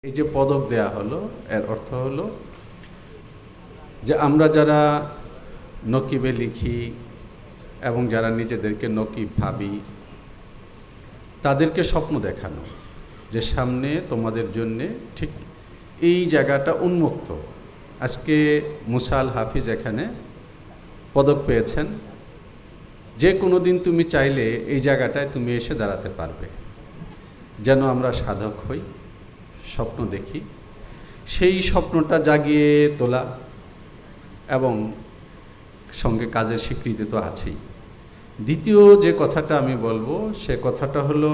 এই যে পদক দেয়া হলো, এর অর্থ হলো যে আমরা যারা নকিবে লিখি এবং যারা নিজেদেরকে নকিব ভাবি, তাদেরকে স্বপ্ন দেখানো যে সামনে তোমাদের জন্যে ঠিক এই জায়গাটা উন্মুক্ত। আজকে মুসা আল হাফিজ এখানে পদক পেয়েছেন, যে কোনো দিন তুমি চাইলে এই জায়গাটায় তুমি এসে দাঁড়াতে পারবে। যেন আমরা সাধক হই, স্বপ্ন দেখি, সেই স্বপ্নটা জাগিয়ে তোলা এবং সঙ্গে কাজের স্বীকৃতি তো আছেই। দ্বিতীয় যে কথাটা আমি বলবো সে কথাটা হলো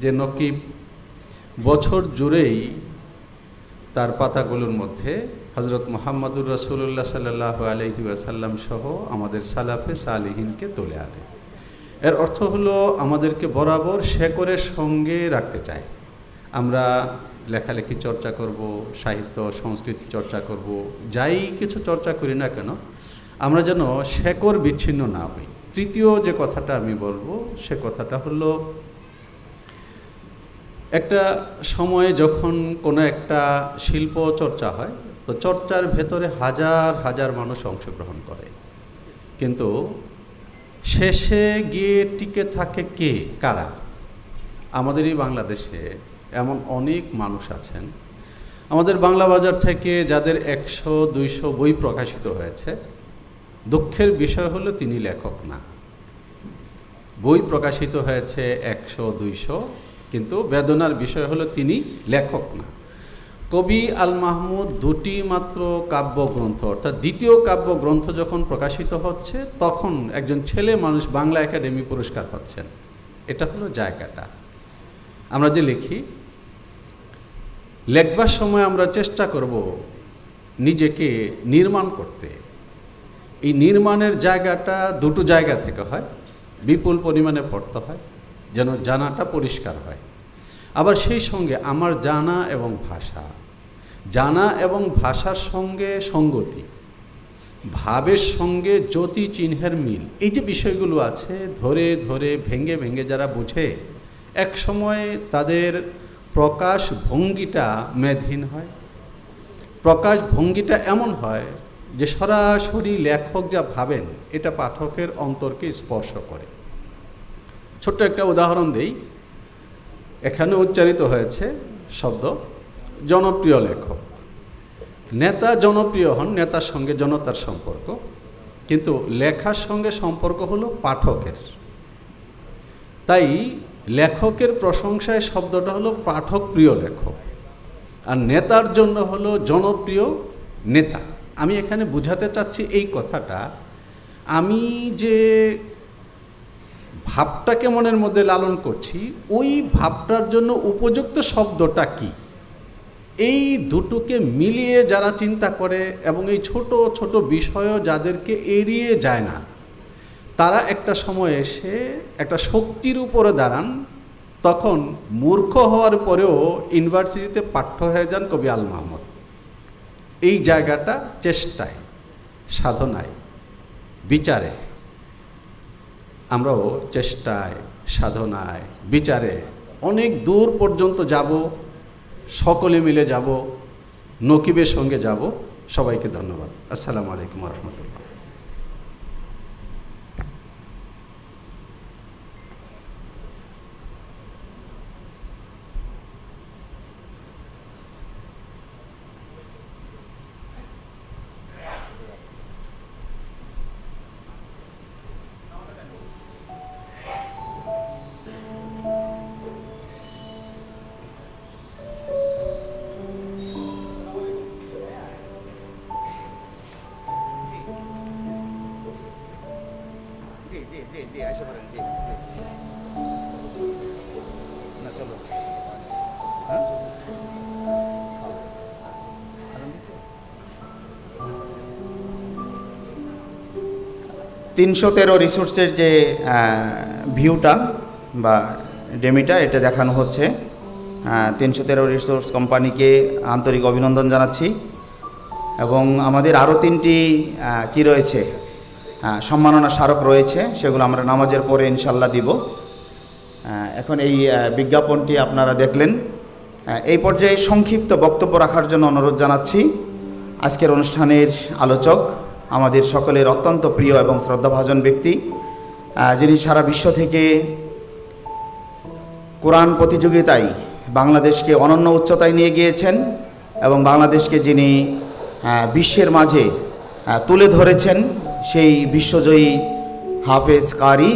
যে নকিব বছর জুড়েই তার পাতাগুলোর মধ্যে হজরত মুহাম্মদুর রাসূলুল্লাহ সাল্লাল্লাহু আলাইহি ওয়াসাল্লাম সহ আমাদের সালাফে সালিহিনকে তুলে আনে। এর অর্থ হলো আমাদেরকে বরাবর শেকড়ের সঙ্গে রাখতে চায়। আমরা লেখালেখি চর্চা করব, সাহিত্য সংস্কৃতি চর্চা করব, যাই কিছু চর্চা করি না কেন আমরা যেন শেকড় বিচ্ছিন্ন না হই। তৃতীয় যে কথাটা আমি বলবো সে কথাটা হলো একটা সময়ে যখন কোনো একটা শিল্প চর্চা হয়, তো চর্চার ভেতরে হাজার হাজার মানুষ অংশগ্রহণ করে, কিন্তু শেষে গিয়ে টিকে থাকে কে, কারা? আমাদের এই বাংলাদেশে এমন অনেক মানুষ আছেন, আমাদের বাংলা বাজার থেকে যাদের 100-200 বই প্রকাশিত হয়েছে, দুঃখের বিষয় হলো তিনি লেখক না। বই প্রকাশিত হয়েছে 100-200, কিন্তু বেদনার বিষয় হলো তিনি লেখক না। কবি আল মাহমুদ দুটি মাত্র কাব্যগ্রন্থ, অর্থাৎ দ্বিতীয় কাব্যগ্রন্থ যখন প্রকাশিত হচ্ছে তখন একজন ছেলে মানুষ বাংলা একাডেমি পুরস্কার পাচ্ছেন। এটা হলো জায়গাটা। আমরা যে লিখি, লেখবার সময় আমরা চেষ্টা করব নিজেকে নির্মাণ করতে। এই নির্মাণের জায়গাটা দুটো জায়গা থেকে হয়, বিপুল পরিমাণে পড়তে হয় যেন জানাটা পরিষ্কার হয়। আবার সেই সঙ্গে আমার জানা এবং ভাষা, জানা এবং ভাষার সঙ্গে সঙ্গতি, ভাবের সঙ্গে জ্যোতি চিহ্নের মিল, এই যে বিষয়গুলো আছে ধরে ধরে ভেঙে ভেঙে যারা বুঝে, এক সময় তাদের প্রকাশ ভঙ্গিটা মেদহীন হয়। প্রকাশ ভঙ্গিটা এমন হয় যে সরাসরি লেখক যা ভাবেন এটা পাঠকের অন্তরকে স্পর্শ করে। ছোট্ট একটা উদাহরণ দেই, এখানে উচ্চারিত হয়েছে শব্দ জনপ্রিয় লেখক। নেতা জনপ্রিয় হন, নেতার সঙ্গে জনতার সম্পর্ক, কিন্তু লেখার সঙ্গে সম্পর্ক হলো পাঠকের। তাই লেখকের প্রশংসায় শব্দটা হলো পাঠক প্রিয় লেখক, আর নেতার জন্য হলো জনপ্রিয় নেতা। আমি এখানে বুঝাতে চাচ্ছি এই কথাটা, আমি যে ভাবটাকে মনের মধ্যে লালন করছি ওই ভাবটার জন্য উপযুক্ত শব্দটা কি, এই দুটোকে মিলিয়ে যারা চিন্তা করে এবং এই ছোট ছোট বিষয়ও যাদেরকে এড়িয়ে যায় না, তারা একটা সময় এসে একটা শক্তির উপরে দাঁড়ান। তখন মূর্খ হওয়ার পরেও ইউনিভার্সিটিতে পাঠ্য হয়ে যান কবি আল মাহমুদ। এই জায়গাটা চেষ্টায়, সাধনায়, বিচারে, আমরাও চেষ্টায়, সাধনায়, বিচারে অনেক দূর পর্যন্ত যাব, সকলে মিলে যাব, নকিবের সঙ্গে যাব। সবাইকে ধন্যবাদ। আসসালামু আলাইকুম ওয়া রাহমাতুল্লাহ। জি আসতে পারেন। জি না চলো, হ্যাঁ 313 রিসোর্সের যে ভিউটা বা ডেমিটা এটা দেখানো হচ্ছে। 313 রিসোর্স কোম্পানিকে আন্তরিক অভিনন্দন জানাচ্ছি এবং আমাদের আরও 3টি কি রয়েছে সম্মাননা স্মারক রয়েছে, সেগুলো আমরা নামাজের পরে ইনশাল্লাহ দিব। এখন এই বিজ্ঞাপনটি আপনারা দেখলেন, এই পর্যায়ে সংক্ষিপ্ত বক্তব্য রাখার জন্য অনুরোধ জানাচ্ছি আজকের অনুষ্ঠানের আলোচক, আমাদের সকলের অত্যন্ত প্রিয় এবং শ্রদ্ধাভাজন ব্যক্তি, যিনি সারা বিশ্ব থেকে কোরআন প্রতিযোগিতায় বাংলাদেশকে অনন্য উচ্চতায় নিয়ে গিয়েছেন এবং বাংলাদেশকে যিনি বিশ্বের মাঝে তুলে ধরেছেন, সেই বিশ্বজয়ী হাফেজ কারি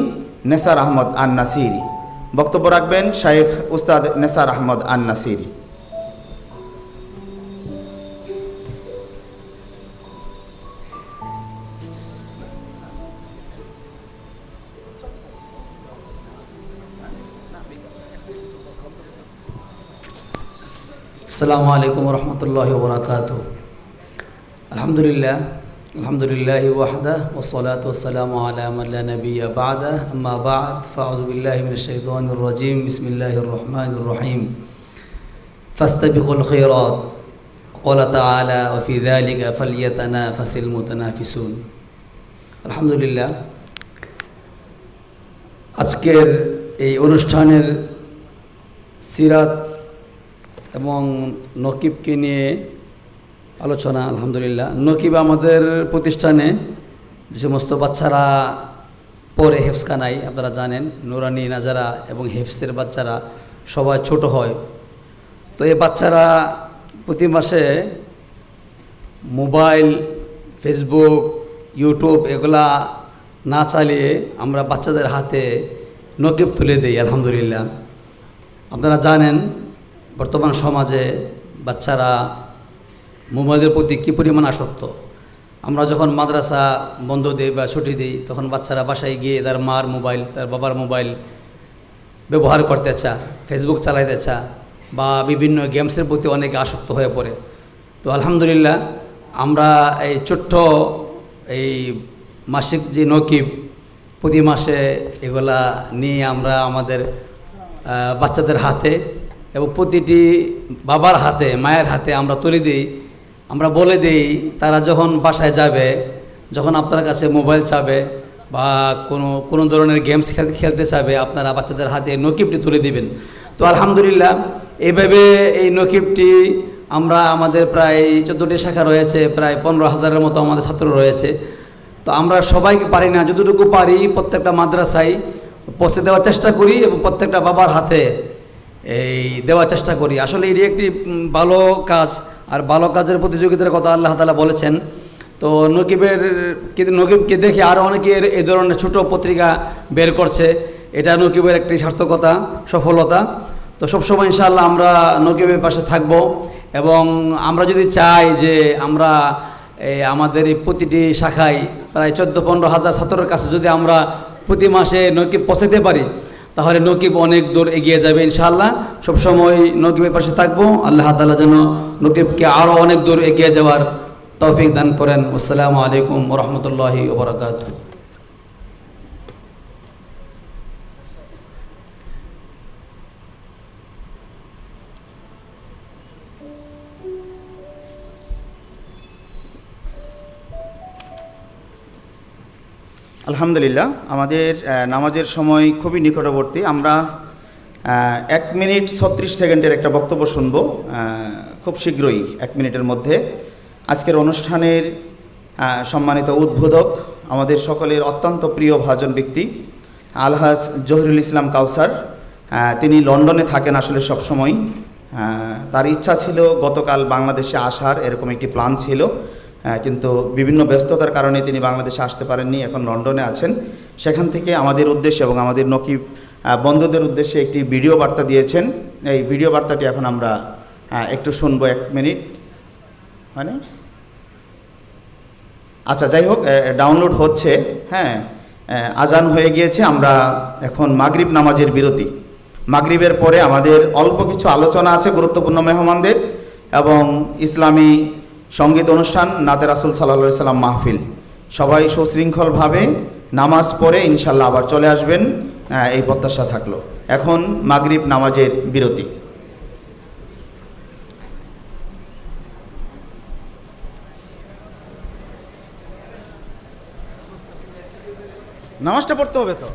নেসার আহমদ আন নাসিরি। বক্তব্য রাখবেন শাইখ উস্তাদ নেসার আহমদ আন নাসিরি। আসসালামু আলাইকুম রহমতুল্লাহি ওয়া বারাকাতুহু। আলহামদুলিল্লাহ ওয়াহদা ওয়াসসালাতু ওয়াসসালামু আলা মান লা নাবিয়্যা বা'দা, আম্মা বা'দ, ফাআউযু বিল্লাহি মিনাশ শাইতানির রাজীম, বিসমিল্লাহির রহমানির রহিম। ফাস্তাবিকুল খায়রাত, ক্বালা তাআলা ওয়া ফি যালিকা ফালইয়াতানাফাসিল মুতানাফিসুন। আলহামদুলিল্লাহ, আজকের এই অনুষ্ঠানের সিরাত এবং নকিবকে নিয়ে আলোচনা। আলহামদুলিল্লাহ, নকিব আমাদের প্রতিষ্ঠানে যে সমস্ত বাচ্চারা পড়ে হেফসখানায়, আপনারা জানেন নুরানি নাজারা এবং হেফসের বাচ্চারা সবাই ছোট হয়। তো এই বাচ্চারা প্রতি মাসে মোবাইল, ফেসবুক, ইউটিউব এগুলা না চালিয়ে আমরা বাচ্চাদের হাতে নকিব তুলে দিই। আলহামদুলিল্লাহ, আপনারা জানেন বর্তমান সমাজে বাচ্চারা মোবাইলের প্রতি কী পরিমাণ আসক্ত। আমরা যখন মাদ্রাসা বন্ধ দিই বা ছুটি দিই, তখন বাচ্চারা বাসায় গিয়ে তার মার মোবাইল, তার বাবার মোবাইল ব্যবহার করতে চায়, ফেসবুক চালাইতে চায় বা বিভিন্ন গেমসের প্রতি অনেকে আসক্ত হয়ে পড়ে। তো আলহামদুলিল্লাহ, আমরা এই ছোট্ট এই মাসিক যে নকিব প্রতি মাসে এগুলা নিয়ে আমরা আমাদের বাচ্চাদের হাতে এবং প্রতিটি বাবার হাতে, মায়ের হাতে আমরা তুলে দিই। আমরা বলে দিই তারা যখন বাসায় যাবে, যখন আপনার কাছে মোবাইল চাবে বা কোনো ধরনের গেমস খেলতে চাবে, আপনারা বাচ্চাদের হাতে নকিবটি তুলে দিবেন। তো আলহামদুলিল্লাহ, এইভাবে এই নকিবটি আমরা আমাদের প্রায় 14টি শাখা রয়েছে, প্রায় 15,000-এর মতো আমাদের ছাত্র রয়েছে। তো আমরা সবাইকে পারি না, যতটুকু পারি প্রত্যেকটা মাদ্রাসায় পৌঁছে দেওয়ার চেষ্টা করি এবং প্রত্যেকটা বাবার হাতে এই দেওয়ার চেষ্টা করি। আসলে এটি একটি ভালো কাজ, আর ভালো কাজের প্রতিযোগিতার কথা আল্লাহ তাআলা বলেছেন। তো নকিবকে দেখে আরও অনেকে এই ধরনের ছোটো পত্রিকা বের করছে। এটা নকিবের একটি সার্থকতা, সফলতা। তো সবসময় ইনশাআল্লাহ আমরা নকিবের পাশে থাকব এবং আমরা যদি চাই যে আমরা আমাদের এই প্রতিটি শাখায় প্রায় 14-15 হাজার ছাত্রের কাছে যদি আমরা প্রতি মাসে নকিব পৌঁছাতে পারি, তাহলে নকিব অনেক দূর এগিয়ে যাবে ইনশাআল্লাহ। সবসময় নকিবের পাশে থাকবো। আল্লাহ তাআলা যেন নকিবকে আরও অনেক দূর এগিয়ে যাওয়ার তৌফিক দান করেন। আসসালামু আলাইকুম ওয়া রাহমাতুল্লাহি ওয়া বারাকাতুহু। আলহামদুলিল্লাহ, আমাদের নামাজের সময় খুবই নিকটবর্তী। আমরা 1 মিনিট 36 সেকেন্ডের একটা বক্তব্য শুনব খুব শীঘ্রই, 1 মিনিটের মধ্যে। আজকের অনুষ্ঠানের সম্মানিত উদ্বোধক, আমাদের সকলের অত্যন্ত প্রিয় ভাজন ব্যক্তি আলহাজ জহিরুল ইসলাম কাউসার। তিনি লন্ডনে থাকেন আসলে সবসময়। তার ইচ্ছা ছিল গতকাল বাংলাদেশে আসার, এরকম একটি প্ল্যান ছিল, কিন্তু বিভিন্ন ব্যস্ততার কারণে তিনি বাংলাদেশে আসতে পারেননি, এখন লন্ডনে আছেন। সেখান থেকে আমাদের উদ্দেশ্যে এবং আমাদের নকিব বন্ধুদের উদ্দেশ্যে একটি ভিডিও বার্তা দিয়েছেন। এই ভিডিও বার্তাটি এখন আমরা একটু শুনবো। 1 মিনিট মানে আচ্ছা, যাই হোক, ডাউনলোড হচ্ছে। হ্যাঁ, আজান হয়ে গিয়েছে। আমরা এখন মাগরিব নামাজের বিরতি। মাগরিবের পরে আমাদের অল্প কিছু আলোচনা আছে গুরুত্বপূর্ণ মেহমানদের এবং ইসলামী সঙ্গীত অনুষ্ঠান, নাতে রাসূল সাল্লাল্লাহু আলাইহি সাল্লাম মাহফিল। সবাই সুশৃঙ্খলভাবে নামাজ পড়ে ইনশাল্লাহ আবার চলে আসবেন, এই প্রত্যাশা থাকলো। এখন মাগরিব নামাজের বিরতি। নামাজটা পড়তে হবে তো।